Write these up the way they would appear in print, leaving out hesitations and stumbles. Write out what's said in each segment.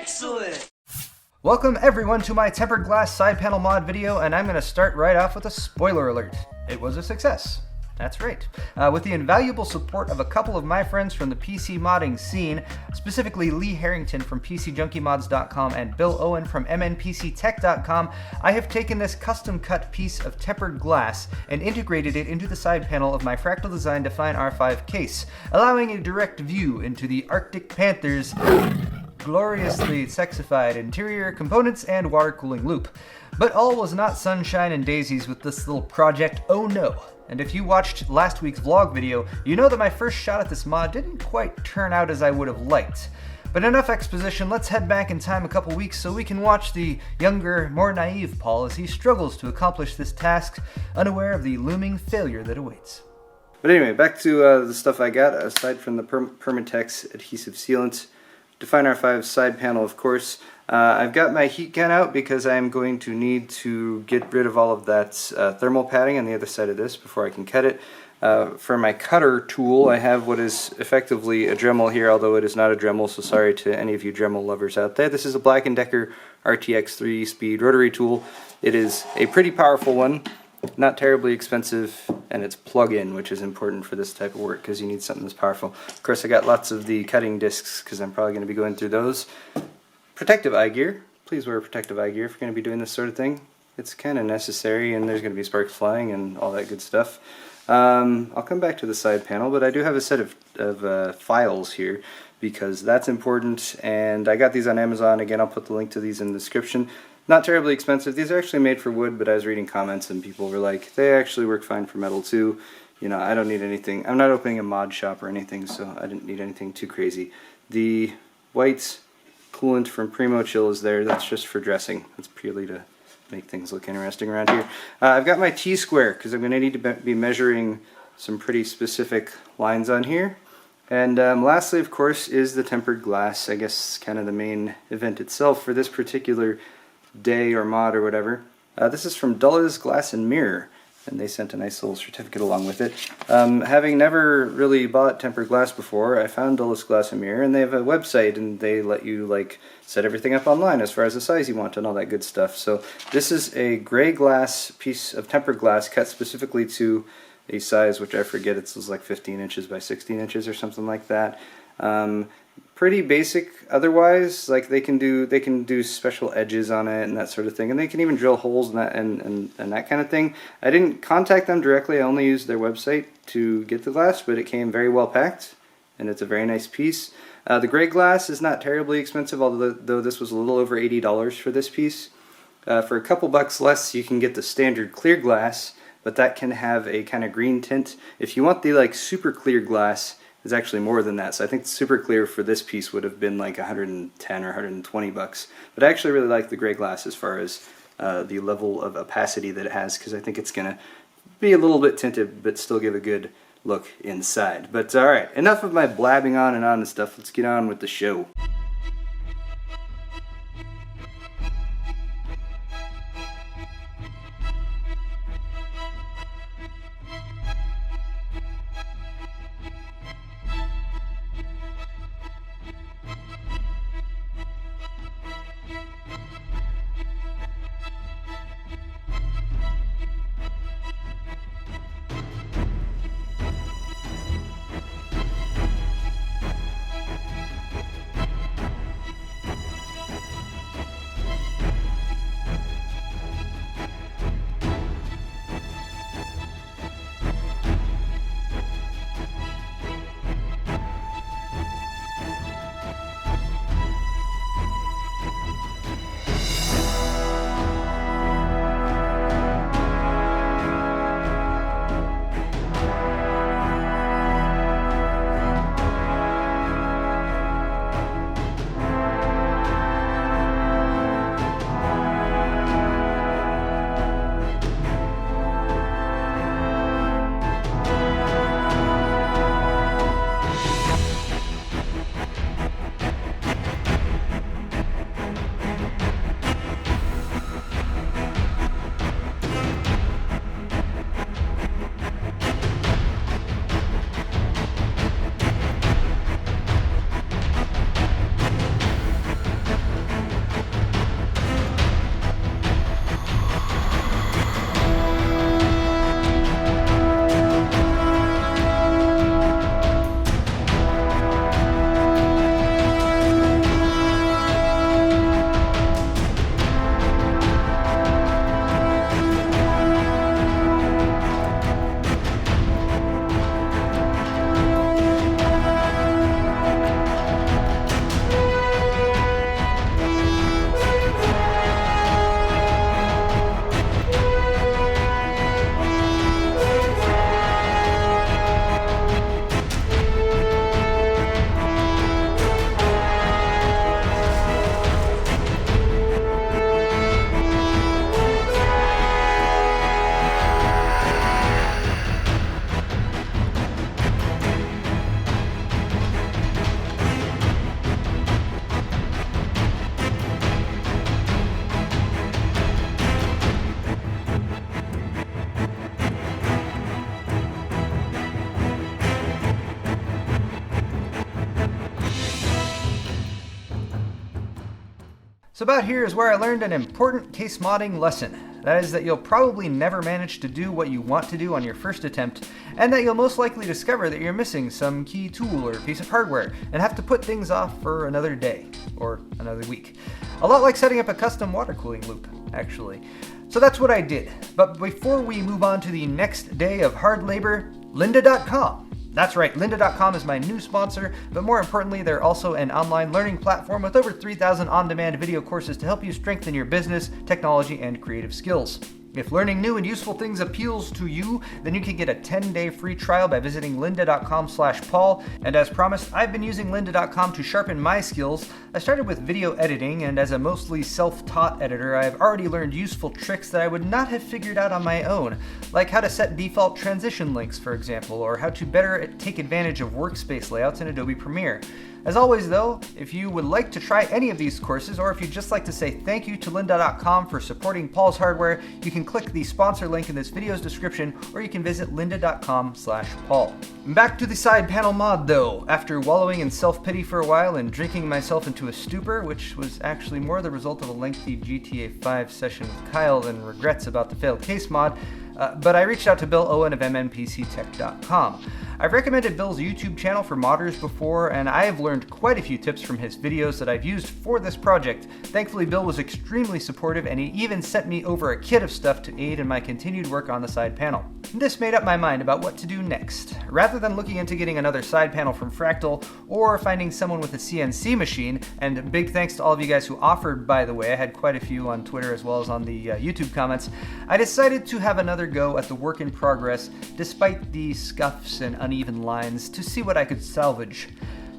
Excellent! Welcome everyone to my tempered glass side panel mod video, and I'm going to start right off with a spoiler alert. It was a success. That's right. With the invaluable support of a couple of my friends from the PC modding scene, specifically Lee Harrington from PCJunkieMods.com and Bill Owen from MNPCTech.com, I have taken this custom-cut piece of tempered glass and integrated it into the side panel of my Fractal Design Define R5 case, allowing a direct view into the Arctic Panther's gloriously sexified interior components and water cooling loop. But all was not sunshine and daisies with this little project, oh no. And if you watched last week's vlog video, you know that my first shot at this mod didn't quite turn out as I would have liked. But enough exposition, let's head back in time a couple weeks so we can watch the younger, more naive Paul as he struggles to accomplish this task, unaware of the looming failure that awaits. But anyway, back to the stuff I got, aside from the Permatex adhesive sealant, Define R5 side panel, of course. I've got my heat gun out because I'm going to need to get rid of all of that thermal padding on the other side of this before I can cut it. For my cutter tool, I have what is effectively a Dremel here, although it is not a Dremel, so sorry to any of you Dremel lovers out there. This is a Black & Decker RTX 3-speed rotary tool. It is a pretty powerful one, not terribly expensive, and it's plug-in, which is important for this type of work because you need something that's powerful. Of course, I got lots of the cutting discs because I'm probably going to be going through those. Protective eye gear. Please wear protective eye gear if you're going to be doing this sort of thing. It's kind of necessary, and there's going to be sparks flying and all that good stuff. I'll come back to the side panel, but I do have a set of files here because that's important, and I got these on Amazon. Again, I'll put the link to these in the description. Not terribly expensive. These are actually made for wood, but I was reading comments and people were like, they actually work fine for metal too. You know, I don't need anything. I'm not opening a mod shop or anything, so I didn't need anything too crazy. The white coolant from Primo Chill is there. That's just for dressing. That's purely to make things look interesting around here. I've got my T-square because I'm going to need to be measuring some pretty specific lines on here. And lastly, of course, is the tempered glass. I guess kind of the main event itself for this particular day or mod or whatever. This is from Dulla's Glass and Mirror, and they sent a nice little certificate along with it. Having never really bought tempered glass before, I found Dulla's Glass and Mirror, and they have a website, and they let you like set everything up online as far as the size you want and all that good stuff. So this is a gray glass piece of tempered glass cut specifically to a size which I forget, it's like 15 inches by 16 inches or something like that. Pretty basic otherwise. Like they can do special edges on it and that sort of thing, and they can even drill holes and that and that kind of thing. I didn't contact them directly. I only used their website to get the glass, but it came very well packed and it's a very nice piece. The gray glass is not terribly expensive, although this was a little over $80 for this piece. For a couple bucks less you can get the standard clear glass, but that can have a kind of green tint. If you want the like super clear glass, it's actually more than that, so I think the super clear for this piece would have been like 110 or 120 bucks. But I actually really like the gray glass as far as the level of opacity that it has, because I think it's going to be a little bit tinted but still give a good look inside. But alright, enough of my blabbing on and stuff. Let's get on with the show. So about here is where I learned an important case modding lesson. That is that you'll probably never manage to do what you want to do on your first attempt, and that you'll most likely discover that you're missing some key tool or piece of hardware and have to put things off for another day or another week. A lot like setting up a custom water cooling loop, actually. So that's what I did. But before we move on to the next day of hard labor, lynda.com. That's right, lynda.com is my new sponsor, but more importantly, they're also an online learning platform with over 3,000 on-demand video courses to help you strengthen your business, technology, and creative skills. If learning new and useful things appeals to you, then you can get a 10-day free trial by visiting lynda.com/Paul. And as promised, I've been using lynda.com to sharpen my skills. I started with video editing, and as a mostly self-taught editor, I've already learned useful tricks that I would not have figured out on my own, like how to set default transition links, for example, or how to better take advantage of workspace layouts in Adobe Premiere. As always though, if you would like to try any of these courses, or if you'd just like to say thank you to lynda.com for supporting Paul's Hardware, you can click the sponsor link in this video's description, or you can visit lynda.com/Paul. Back to the side panel mod though. After wallowing in self-pity for a while and drinking myself into a stupor, which was actually more the result of a lengthy GTA 5 session with Kyle than regrets about the failed case mod, but I reached out to Bill Owen of MNPCTech.com. I've recommended Bill's YouTube channel for modders before, and I have learned quite a few tips from his videos that I've used for this project. Thankfully, Bill was extremely supportive, and he even sent me over a kit of stuff to aid in my continued work on the side panel. This made up my mind about what to do next. Rather than looking into getting another side panel from Fractal, or finding someone with a CNC machine, and big thanks to all of you guys who offered, by the way, I had quite a few on Twitter as well as on the YouTube comments, I decided to have another go at the work in progress, despite the scuffs and uneven lines, to see what I could salvage.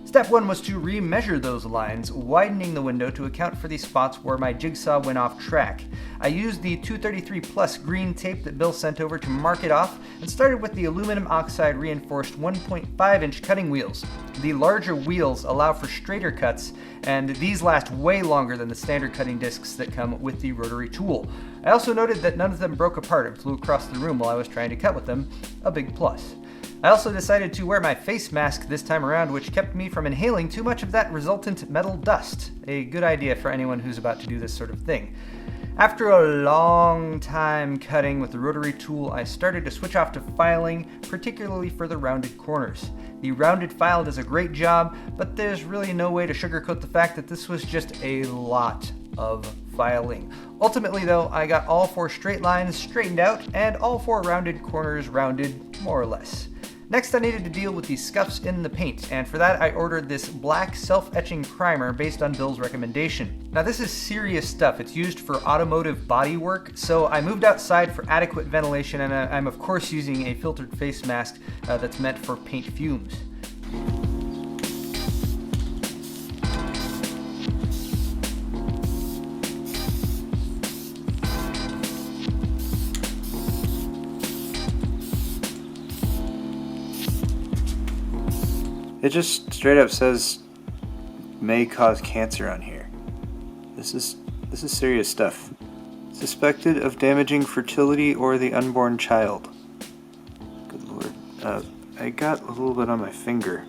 Step 1 was to remeasure those lines, widening the window to account for the spots where my jigsaw went off track. I used the 233 plus green tape that Bill sent over to mark it off, and started with the aluminum oxide reinforced 1.5-inch cutting wheels. The larger wheels allow for straighter cuts, and these last way longer than the standard cutting discs that come with the rotary tool. I also noted that none of them broke apart and flew across the room while I was trying to cut with them, a big plus. I also decided to wear my face mask this time around, which kept me from inhaling too much of that resultant metal dust. A good idea for anyone who's about to do this sort of thing. After a long time cutting with the rotary tool, I started to switch off to filing, particularly for the rounded corners. The rounded file does a great job, but there's really no way to sugarcoat the fact that this was just a lot of filing. Ultimately though, I got all 4 straight lines straightened out and all 4 rounded corners rounded, more or less. Next, I needed to deal with the scuffs in the paint, and for that I ordered this black self-etching primer based on Bill's recommendation. Now this is serious stuff. It's used for automotive bodywork, so I moved outside for adequate ventilation, and I'm of course using a filtered face mask that's meant for paint fumes. It just straight up says may cause cancer on here. This is serious stuff. Suspected of damaging fertility or the unborn child. Good lord. I got a little bit on my finger.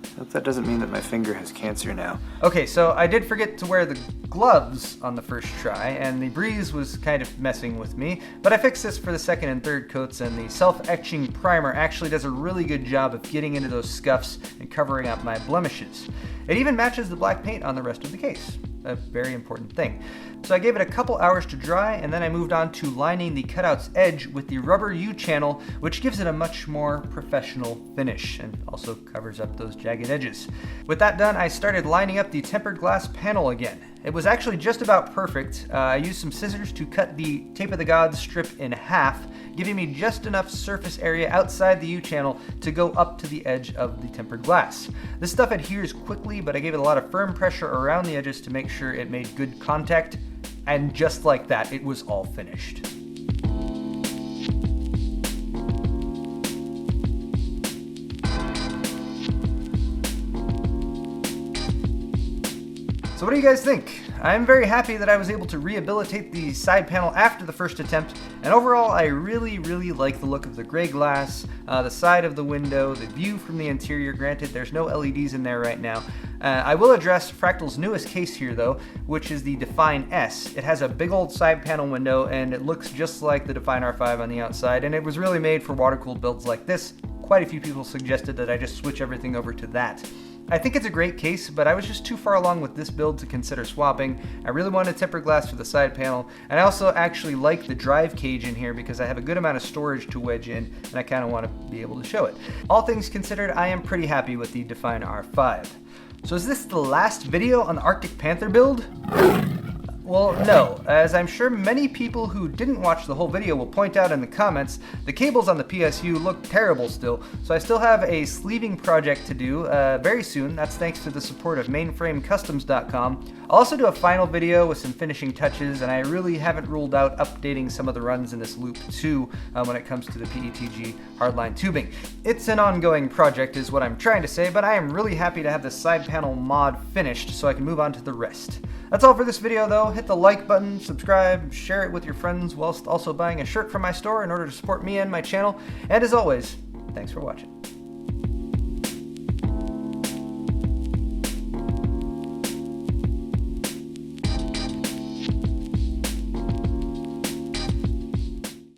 I hope that doesn't mean that my finger has cancer now. Okay, so I did forget to wear the gloves on the first try, and the breeze was kind of messing with me, but I fixed this for the second and third coats, and the self-etching primer actually does a really good job of getting into those scuffs and covering up my blemishes. It even matches the black paint on the rest of the case. A very important thing. So I gave it a couple hours to dry, and then I moved on to lining the cutout's edge with the rubber U-channel, which gives it a much more professional finish and also covers up those jagged edges. With that done, I started lining up the tempered glass panel again. It was actually just about perfect. I used some scissors to cut the Tape of the Gods strip in half, giving me just enough surface area outside the U-channel to go up to the edge of the tempered glass. This stuff adheres quickly, but I gave it a lot of firm pressure around the edges to make sure it made good contact, and just like that, it was all finished. So what do you guys think? I'm very happy that I was able to rehabilitate the side panel after the first attempt, and overall I really like the look of the gray glass, the side of the window, the view from the interior. Granted, there's no LEDs in there right now, I will address Fractal's newest case here though, which is the Define S. It has a big old side panel window and it looks just like the Define R5 on the outside, and it was really made for water-cooled builds like this. Quite a few people suggested that I just switch everything over to that. I think it's a great case, but I was just too far along with this build to consider swapping. I really wanted tempered glass for the side panel, and I also actually like the drive cage in here because I have a good amount of storage to wedge in, and I kind of want to be able to show it. All things considered, I am pretty happy with the Define R5. So is this the last video on the Arctic Panther build? Well, no, as I'm sure many people who didn't watch the whole video will point out in the comments, the cables on the PSU look terrible still, so I still have a sleeving project to do very soon. That's thanks to the support of mainframecustoms.com. I'll also do a final video with some finishing touches, and I really haven't ruled out updating some of the runs in this loop too when it comes to the PETG hardline tubing. It's an ongoing project is what I'm trying to say, but I am really happy to have this side panel mod finished so I can move on to the rest. That's all for this video though. Hit the like button, subscribe, share it with your friends whilst also buying a shirt from my store in order to support me and my channel. And as always, thanks for watching.